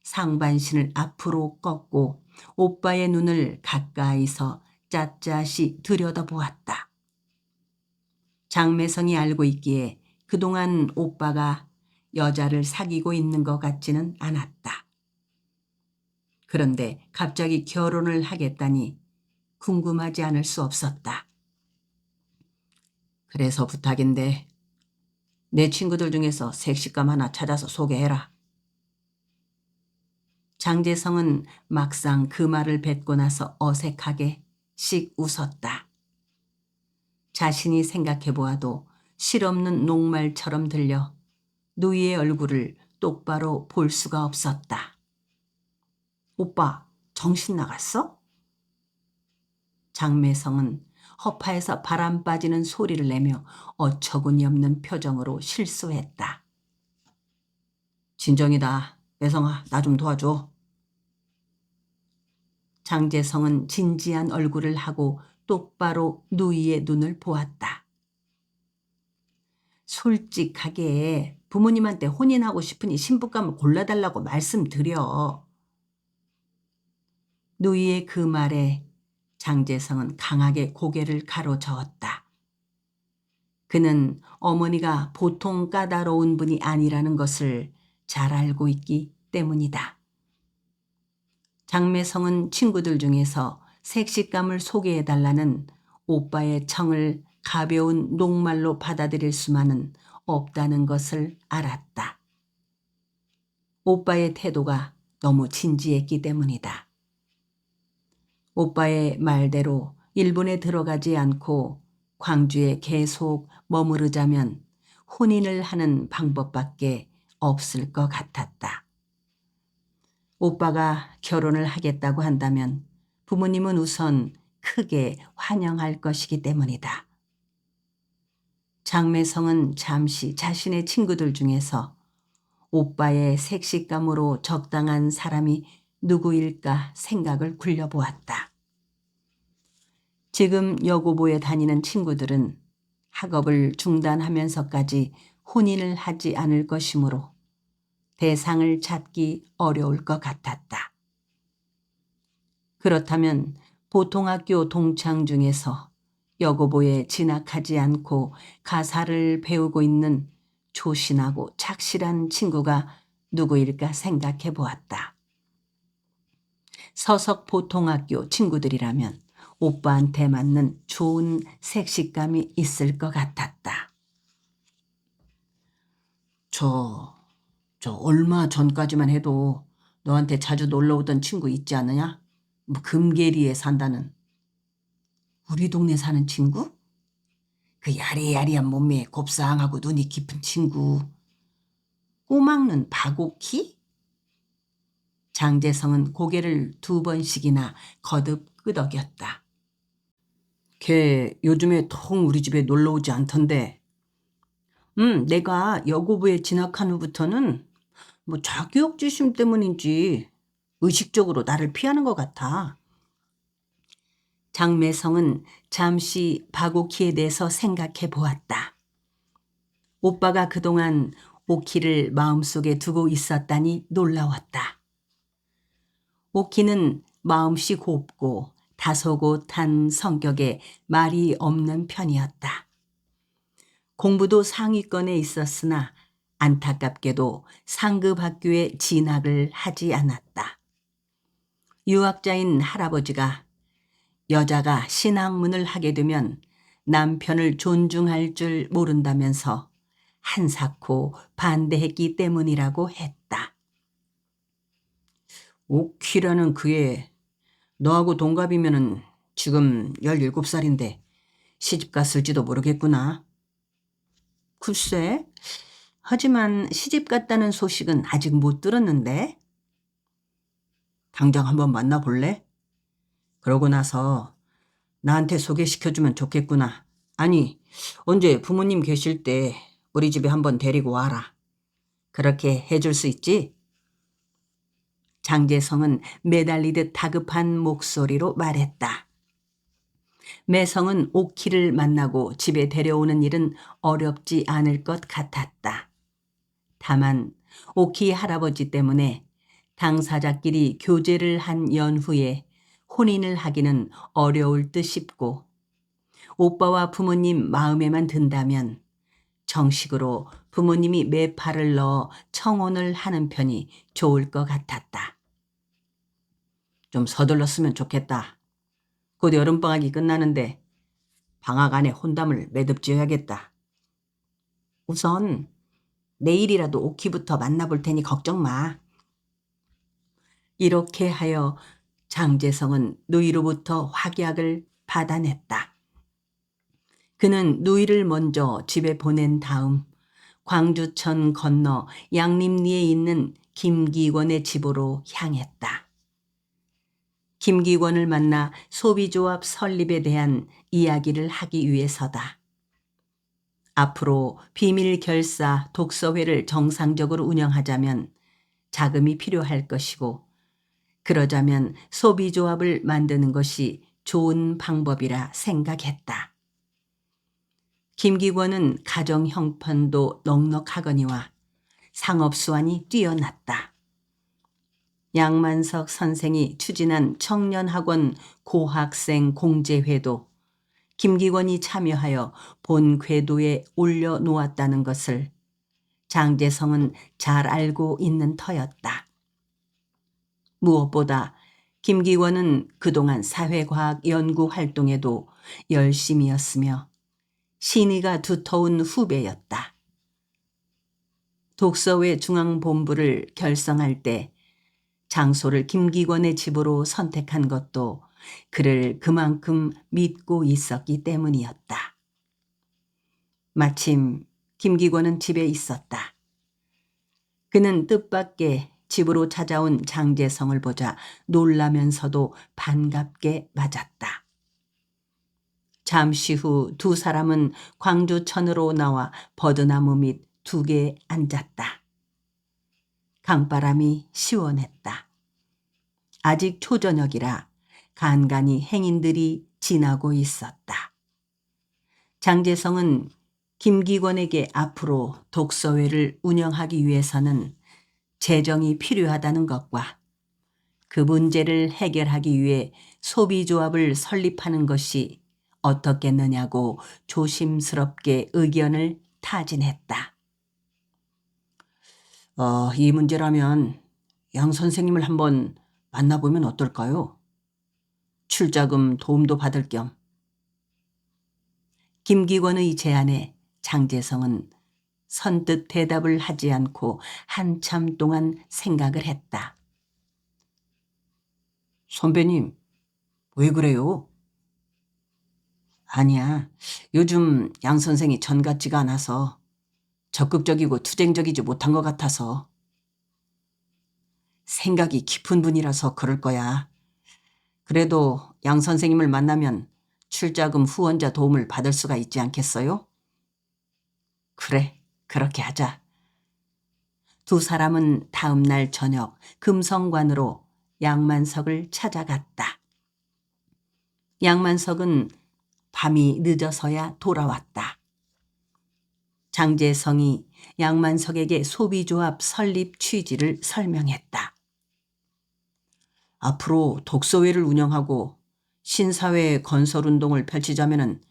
상반신을 앞으로 꺾고 오빠의 눈을 가까이서 샅샅이 들여다보았다. 장매성이 알고 있기에 그동안 오빠가 여자를 사귀고 있는 것 같지는 않았다. 그런데 갑자기 결혼을 하겠다니 궁금하지 않을 수 없었다. 그래서 부탁인데 내 친구들 중에서 색시감 하나 찾아서 소개해라. 장재성은 막상 그 말을 뱉고 나서 어색하게 씩 웃었다. 자신이 생각해 보아도 실없는 녹말처럼 들려 누이의 얼굴을 똑바로 볼 수가 없었다. 오빠, 정신 나갔어? 장매성은 허파에서 바람 빠지는 소리를 내며 어처구니 없는 표정으로 실수했다. 진정이다. 매성아, 나 좀 도와줘. 장재성은 진지한 얼굴을 하고 똑바로 누이의 눈을 보았다. 솔직하게 부모님한테 혼인하고 싶으니 신부감을 골라달라고 말씀드려. 누이의 그 말에 장재성은 강하게 고개를 가로저었다. 그는 어머니가 보통 까다로운 분이 아니라는 것을 잘 알고 있기 때문이다. 장매성은 친구들 중에서 색시감을 소개해달라는 오빠의 청을 가벼운 녹말로 받아들일 수만은 없다는 것을 알았다. 오빠의 태도가 너무 진지했기 때문이다. 오빠의 말대로 일본에 들어가지 않고 광주에 계속 머무르자면 혼인을 하는 방법밖에 없을 것 같았다. 오빠가 결혼을 하겠다고 한다면 부모님은 우선 크게 환영할 것이기 때문이다. 장매성은 잠시 자신의 친구들 중에서 오빠의 색시감으로 적당한 사람이 누구일까 생각을 굴려보았다. 지금 여고보에 다니는 친구들은 학업을 중단하면서까지 혼인을 하지 않을 것이므로 대상을 찾기 어려울 것 같았다. 그렇다면 보통학교 동창 중에서 여고보에 진학하지 않고 가사를 배우고 있는 조신하고 착실한 친구가 누구일까 생각해 보았다. 서석 보통학교 친구들이라면 오빠한테 맞는 좋은 색시감이 있을 것 같았다. 저 얼마 전까지만 해도 너한테 자주 놀러 오던 친구 있지 않느냐? 뭐 금계리에 산다는. 우리 동네 사는 친구? 그 야리야리한 몸매에 곱상하고 눈이 깊은 친구. 꼬막눈 박옥희? 장재성은 고개를 2번씩이나 거듭 끄덕였다. 걔 요즘에 통 우리 집에 놀러 오지 않던데. 내가 여고부에 진학한 후부터는 뭐 자기욕지심 때문인지 의식적으로 나를 피하는 것 같아. 장매성은 잠시 박옥희에 대해서 생각해 보았다. 오빠가 그동안 오키를 마음속에 두고 있었다니 놀라웠다. 오키는 마음씨 곱고 다소곳한 성격에 말이 없는 편이었다. 공부도 상위권에 있었으나 안타깝게도 상급 학교에 진학을 하지 않았다. 유학자인 할아버지가 여자가 신학문을 하게 되면 남편을 존중할 줄 모른다면서 한사코 반대했기 때문이라고 했다. 오키라는 그애 너하고 동갑이면은 지금 17살인데 시집 갔을지도 모르겠구나. 글쎄, 하지만 시집 갔다는 소식은 아직 못 들었는데. 당장 한번 만나볼래? 그러고 나서 나한테 소개시켜주면 좋겠구나. 아니, 언제 부모님 계실 때 우리 집에 한번 데리고 와라. 그렇게 해줄 수 있지?
장재성은 매달리듯 다급한 목소리로 말했다. 매성은 오키를 만나고 집에 데려오는 일은 어렵지 않을 것 같았다. 다만 오키 할아버지 때문에 당사자끼리 교제를 한 연후에 혼인을 하기는 어려울 듯 싶고 오빠와 부모님 마음에만 든다면 정식으로 부모님이 매파를 넣어 청혼을 하는 편이 좋을 것 같았다.
좀 서둘렀으면 좋겠다. 곧 여름방학이 끝나는데 방학 안에 혼담을 매듭지어야겠다.
우선 내일이라도 오키부터 만나볼 테니 걱정 마. 이렇게 하여 장재성은 누이로부터 확약을 받아냈다. 그는 누이를 먼저 집에 보낸 다음 광주천 건너 양림리에 있는 김기권의 집으로 향했다. 김기권을 만나 소비조합 설립에 대한 이야기를 하기 위해서다. 앞으로 비밀결사 독서회를 정상적으로 운영하자면 자금이 필요할 것이고 그러자면 소비조합을 만드는 것이 좋은 방법이라 생각했다. 김기권은 가정 형편도 넉넉하거니와 상업수완이 뛰어났다. 양만석 선생이 추진한 청년학원 고학생 공제회도 김기권이 참여하여 본 궤도에 올려놓았다는 것을 장재성은 잘 알고 있는 터였다. 무엇보다 김기권은 그동안 사회과학 연구 활동에도 열심이었으며 신의가 두터운 후배였다. 독서회 중앙본부를 결성할 때 장소를 김기권의 집으로 선택한 것도 그를 그만큼 믿고 있었기 때문이었다. 마침 김기권은 집에 있었다. 그는 뜻밖의 집으로 찾아온 장재성을 보자 놀라면서도 반갑게 맞았다. 잠시 후 두 사람은 광주천으로 나와 버드나무 밑 둑에 앉았다. 강바람이 시원했다. 아직 초저녁이라 간간히 행인들이 지나고 있었다. 장재성은 김기권에게 앞으로 독서회를 운영하기 위해서는 재정이 필요하다는 것과 그 문제를 해결하기 위해 소비조합을 설립하는 것이 어떻겠느냐고 조심스럽게 의견을 타진했다.
이 문제라면 양 선생님을 한번 만나보면 어떨까요? 출자금 도움도 받을 겸.
김기권의 제안에 장재성은 선뜻 대답을 하지 않고 한참 동안 생각을 했다.
선배님, 왜 그래요? 아니야, 요즘 양 선생이 전 같지가 않아서 적극적이고 투쟁적이지 못한 것 같아서. 생각이 깊은 분이라서 그럴 거야. 그래도 양 선생님을 만나면 출자금 후원자 도움을 받을 수가 있지 않겠어요? 그래, 그렇게 하자.
두 사람은 다음 날 저녁 금성관으로 양만석을 찾아갔다. 양만석은 밤이 늦어서야 돌아왔다. 장재성이 양만석에게 소비조합 설립 취지를 설명했다.
앞으로 독서회를 운영하고 신사회 건설 운동을 펼치자면은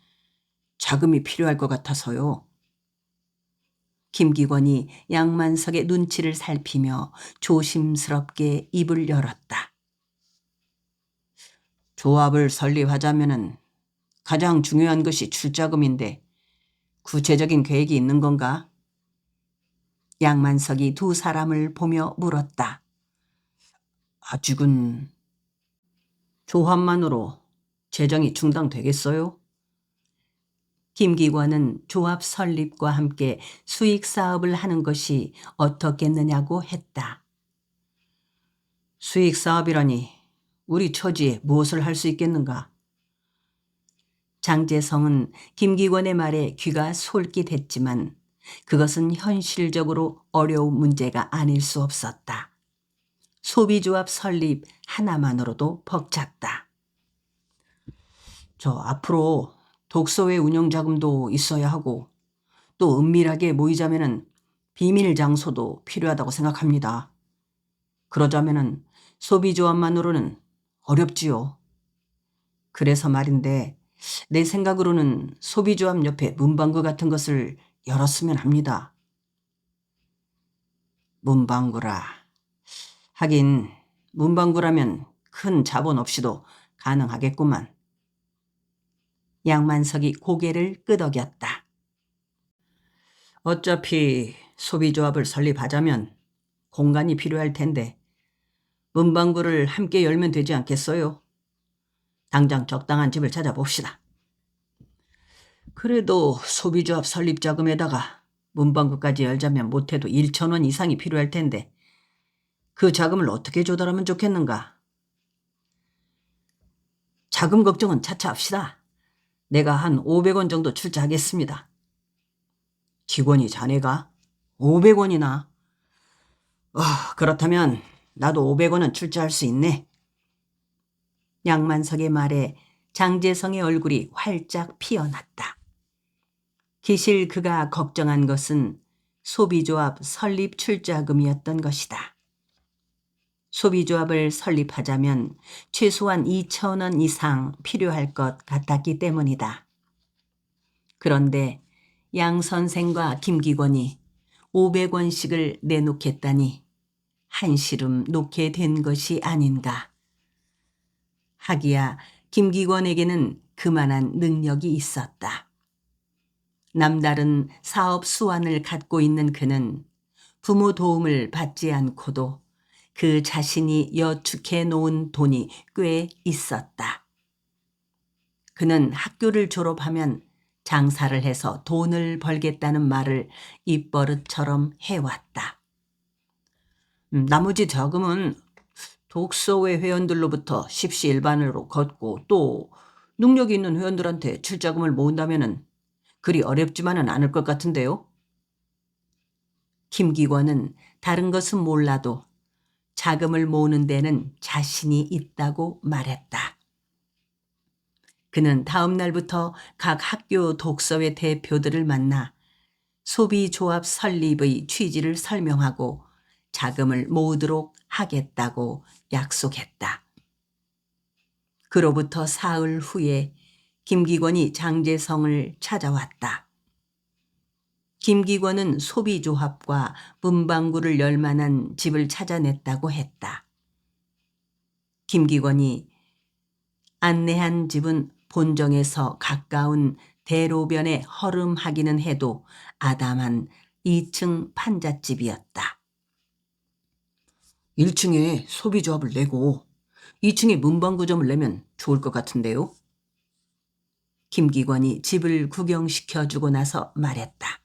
자금이 필요할 것 같아서요.
김기권이 양만석의 눈치를 살피며 조심스럽게 입을 열었다.
조합을 설립하자면은 가장 중요한 것이 출자금인데 구체적인 계획이 있는 건가?
양만석이 두 사람을 보며 물었다.
아직은. 조합만으로 재정이 충당되겠어요?
김기권은 조합 설립과 함께 수익 사업을 하는 것이 어떻겠느냐고 했다.
수익 사업이라니 우리 처지에 무엇을 할 수 있겠는가?
장제성은 김기권의 말에 귀가 솔깃했지만 그것은 현실적으로 어려운 문제가 아닐 수 없었다. 소비조합 설립 하나만으로도 벅찼다.
저 앞으로 독서회 운영 자금도 있어야 하고 또 은밀하게 모이자면은 비밀 장소도 필요하다고 생각합니다. 그러자면은 소비조합만으로는 어렵지요. 그래서 말인데 내 생각으로는 소비조합 옆에 문방구 같은 것을 열었으면 합니다. 문방구라. 하긴 문방구라면 큰 자본 없이도 가능하겠구만.
양만석이 고개를 끄덕였다.
어차피 소비조합을 설립하자면 공간이 필요할 텐데 문방구를 함께 열면 되지 않겠어요? 당장 적당한 집을 찾아봅시다. 그래도 소비조합 설립 자금에다가 문방구까지 열자면 못해도 1,000원 이상이 필요할 텐데 그 자금을 어떻게 조달하면 좋겠는가? 자금 걱정은 차차 합시다. 내가 한 500원 정도 출자하겠습니다. 직원이 자네가 500원이나? 그렇다면 나도 500원은 출자할 수 있네.
양만석의 말에 장제성의 얼굴이 활짝 피어났다. 기실 그가 걱정한 것은 소비조합 설립 출자금이었던 것이다. 소비조합을 설립하자면 최소한 2,000원 이상 필요할 것 같았기 때문이다. 그런데 양 선생과 김기권이 500원씩을 내놓겠다니 한시름 놓게 된 것이 아닌가. 하기야 김기권에게는 그만한 능력이 있었다. 남다른 사업 수완을 갖고 있는 그는 부모 도움을 받지 않고도 그 자신이 여축해 놓은 돈이 꽤 있었다. 그는 학교를 졸업하면 장사를 해서 돈을 벌겠다는 말을 입버릇처럼 해왔다.
나머지 자금은 독서회 회원들로부터 십시일반으로 걷고 또 능력이 있는 회원들한테 출자금을 모은다면은 그리 어렵지만은 않을 것 같은데요.
김기권은 다른 것은 몰라도 자금을 모으는 데는 자신이 있다고 말했다. 그는 다음 날부터 각 학교 독서회 대표들을 만나 소비조합 설립의 취지를 설명하고 자금을 모으도록 하겠다고 약속했다. 그로부터 사흘 후에 김기권이 장제성을 찾아왔다. 김기권은 소비조합과 문방구를 열 만한 집을 찾아냈다고 했다. 김기권이 안내한 집은 본정에서 가까운 대로변에 허름하기는 해도 아담한 2층 판잣집이었다.
1층에 소비조합을 내고 2층에 문방구점을 내면 좋을 것 같은데요.
김기권이 집을 구경시켜주고 나서 말했다.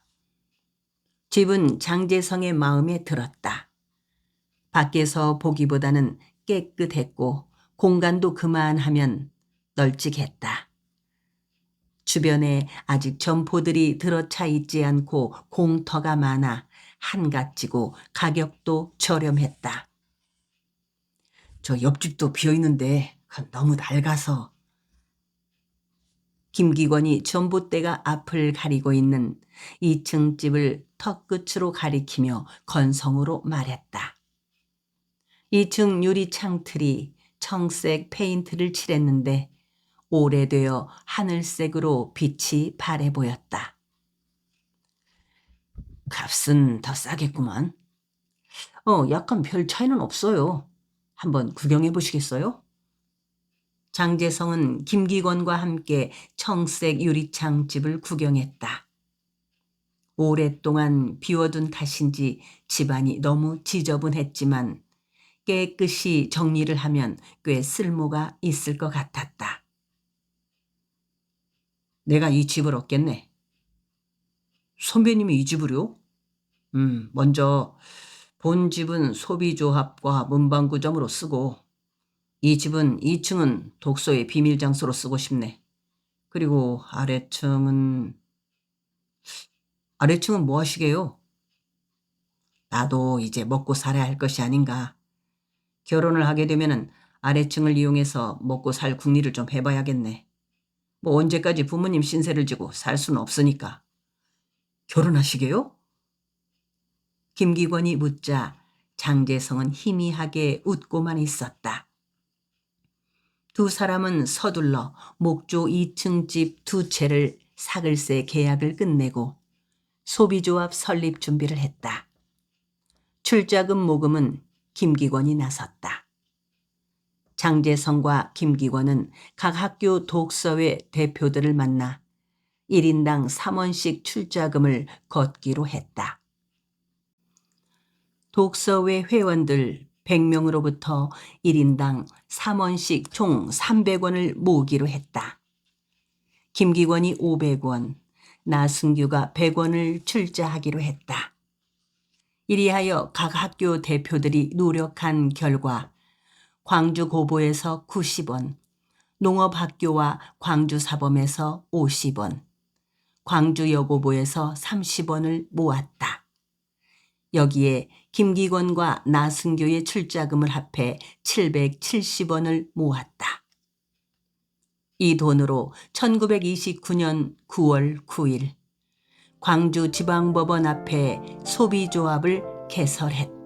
집은 장제성의 마음에 들었다. 밖에서 보기보다는 깨끗했고 공간도 그만하면 널찍했다. 주변에 아직 점포들이 들어차 있지 않고 공터가 많아 한갓지고 가격도 저렴했다.
저 옆집도 비어있는데 너무 낡아서.
김기권이 전봇대가 앞을 가리고 있는 2층 집을 턱끝으로 가리키며 건성으로 말했다. 2층 유리 창틀이 청색 페인트를 칠했는데 오래되어 하늘색으로 빛이 바래 보였다.
값은 더 싸겠구만. 약간 별 차이는 없어요. 한번 구경해 보시겠어요?
장제성은 김기권과 함께 청색 유리창 집을 구경했다. 오랫동안 비워둔 탓인지 집안이 너무 지저분했지만 깨끗이 정리를 하면 꽤 쓸모가 있을 것 같았다.
내가 이 집을 얻겠네. 선배님이 이 집을요? 먼저 본 집은 소비조합과 문방구점으로 쓰고 이 집은 2층은 독서의 비밀 장소로 쓰고 싶네. 그리고 아래층은 뭐 하시게요? 나도 이제 먹고 살아야 할 것이 아닌가. 결혼을 하게 되면은 아래층을 이용해서 먹고 살 궁리를 좀 해봐야겠네. 뭐 언제까지 부모님 신세를 지고 살 수는 없으니까. 결혼하시게요? 김기권이 묻자 장재성은 희미하게 웃고만 있었다. 두 사람은 서둘러 목조 2층 집 2채를 사글세 계약을 끝내고 소비조합 설립 준비를 했다. 출자금 모금은 김기권이 나섰다. 장재성과 김기권은 각 학교 독서회 대표들을 만나 1인당 3원씩 출자금을 걷기로 했다. 독서회 회원들 100명으로부터 1인당 3원씩 총 300원을 모으기로 했다. 김기권이 500원, 나승규가 100원을 출자하기로 했다. 이리하여 각 학교 대표들이 노력한 결과 광주고보에서 90원, 농업학교와 광주사범에서 50원, 광주여고보에서 30원을 모았다. 여기에 김기권과 나승교의 출자금을 합해 770원을 모았다. 이 돈으로 1929년 9월 9일 광주지방법원 앞에 소비조합을 개설했다.